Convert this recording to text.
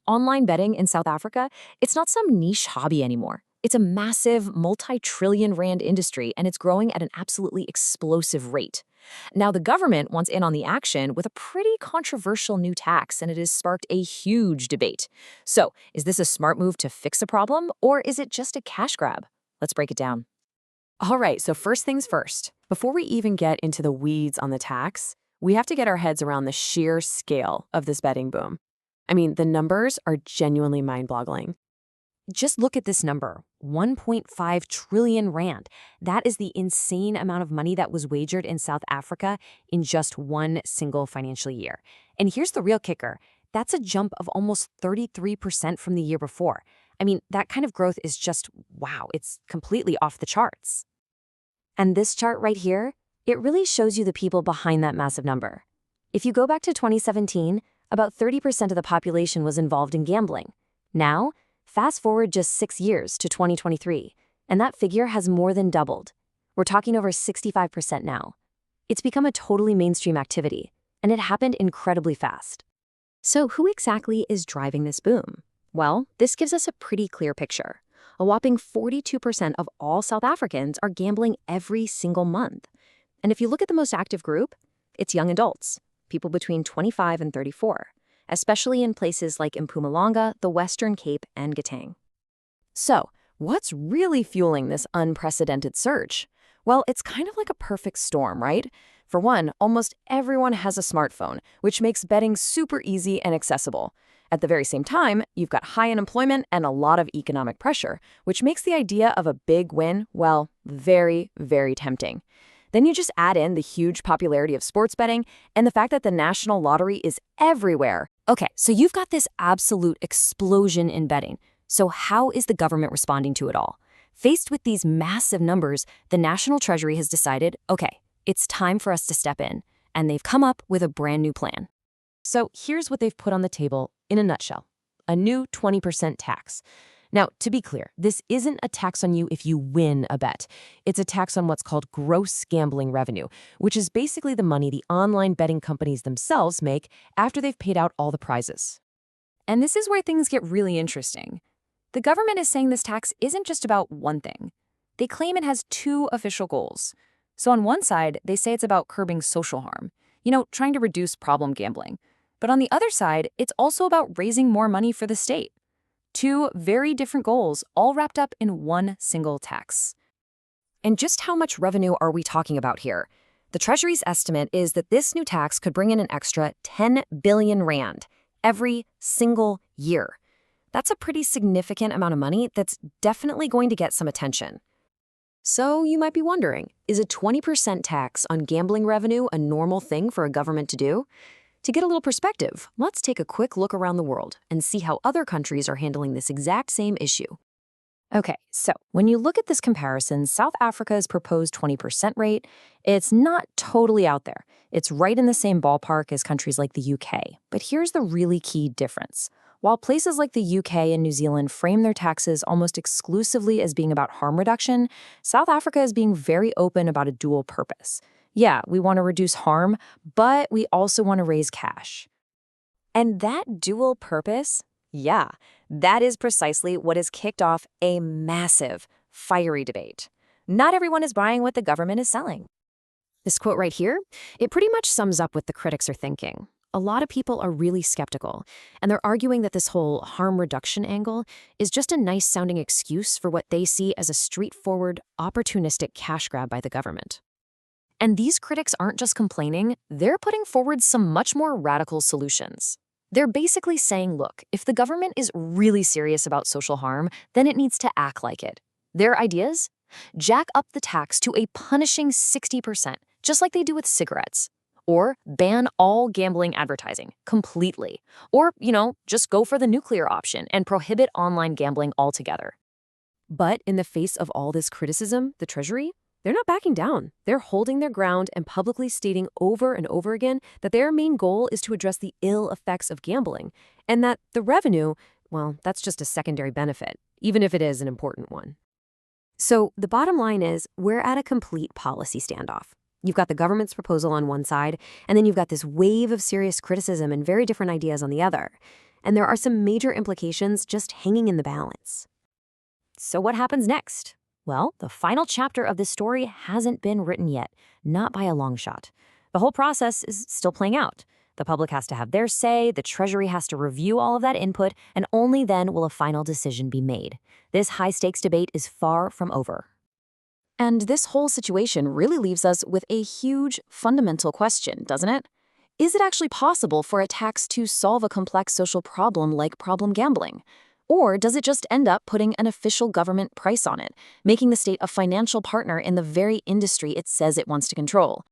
Online betting in South Africa, it's not some niche hobby anymore. It's a massive, multi-trillion rand industry, and it's growing at an absolutely explosive rate. Now, the government wants in on the action with a pretty controversial new tax, and it has sparked a huge debate. So, is this a smart move to fix a problem, or is it just a cash grab? Let's break it down. All right, so first things first. Before we even get into the weeds on the tax, we have to get our heads around the sheer scale of this betting boom. I mean, the numbers are genuinely mind-boggling. Just look at this number, 1.5 trillion rand. That is the insane amount of money that was wagered in South Africa in just one single financial year. And here's the real kicker. That's a jump of almost 33% from the year before. I mean, that kind of growth is just, wow, it's completely off the charts. And this chart right here, it really shows you the people behind that massive number. If you go back to 2017, about 30% of the population was involved in gambling. Now, fast forward just 6 years to 2023, and that figure has more than doubled. We're talking over 65% now. It's become a totally mainstream activity, and it happened incredibly fast. So who exactly is driving this boom? Well, this gives us a pretty clear picture. A whopping 42% of all South Africans are gambling every single month. And if you look at the most active group, it's young adults, people between 25 and 34, especially in places like Mpumalanga, the Western Cape, and Gauteng. So, what's really fueling this unprecedented surge? Well, it's kind of like a perfect storm, right? For one, almost everyone has a smartphone, which makes betting super easy and accessible. At the very same time, you've got high unemployment and a lot of economic pressure, which makes the idea of a big win, well, very, very tempting. Then you just add in the huge popularity of sports betting and the fact that the national lottery is everywhere. Okay, so you've got this absolute explosion in betting. So how is the government responding to it all? Faced with these massive numbers, the National Treasury has decided, okay, it's time for us to step in. And they've come up with a brand new plan. So here's what they've put on the table in a nutshell. A new 20% tax. Now, to be clear, this isn't a tax on you if you win a bet. It's a tax on what's called gross gambling revenue, which is basically the money the online betting companies themselves make after they've paid out all the prizes. And this is where things get really interesting. The government is saying this tax isn't just about one thing. They claim it has two official goals. So on one side, they say it's about curbing social harm, trying to reduce problem gambling. But on the other side, it's also about raising more money for the state. Two very different goals, all wrapped up in one single tax. And just how much revenue are we talking about here? The Treasury's estimate is that this new tax could bring in an extra 10 billion rand every single year. That's a pretty significant amount of money that's definitely going to get some attention. So you might be wondering, is a 20% tax on gambling revenue a normal thing for a government to do? To get a little perspective, let's take a quick look around the world and see how other countries are handling this exact same issue. Okay, so when you look at this comparison, South Africa's proposed 20% rate, it's not totally out there. It's right in the same ballpark as countries like the UK. But here's the really key difference. While places like the UK and New Zealand frame their taxes almost exclusively as being about harm reduction, South Africa is being very open about a dual purpose. Yeah, we want to reduce harm, but we also want to raise cash. And that dual purpose, yeah, that is precisely what has kicked off a massive, fiery debate. Not everyone is buying what the government is selling. This quote right here, it pretty much sums up what the critics are thinking. A lot of people are really skeptical, and they're arguing that this whole harm reduction angle is just a nice-sounding excuse for what they see as a straightforward, opportunistic cash grab by the government. And these critics aren't just complaining, they're putting forward some much more radical solutions. They're basically saying, look, if the government is really serious about social harm, then it needs to act like it. Their ideas? Jack up the tax to a punishing 60%, just like they do with cigarettes. Or ban all gambling advertising completely. Or, just go for the nuclear option and prohibit online gambling altogether. But in the face of all this criticism, the Treasury, they're not backing down. They're holding their ground and publicly stating over and over again that their main goal is to address the ill effects of gambling, and that the revenue, well, that's just a secondary benefit, even if it is an important one. So the bottom line is we're at a complete policy standoff. You've got the government's proposal on one side, and then you've got this wave of serious criticism and very different ideas on the other. and there are some major implications just hanging in the balance. So what happens next? Well, the final chapter of this story hasn't been written yet, not by a long shot. The whole process is still playing out. The public has to have their say, the Treasury has to review all of that input, and only then will a final decision be made. This high-stakes debate is far from over. And this whole situation really leaves us with a huge, fundamental question, doesn't it? Is it actually possible for a tax to solve a complex social problem like problem gambling? Or does it just end up putting an official government price on it, making the state a financial partner in the very industry it says it wants to control?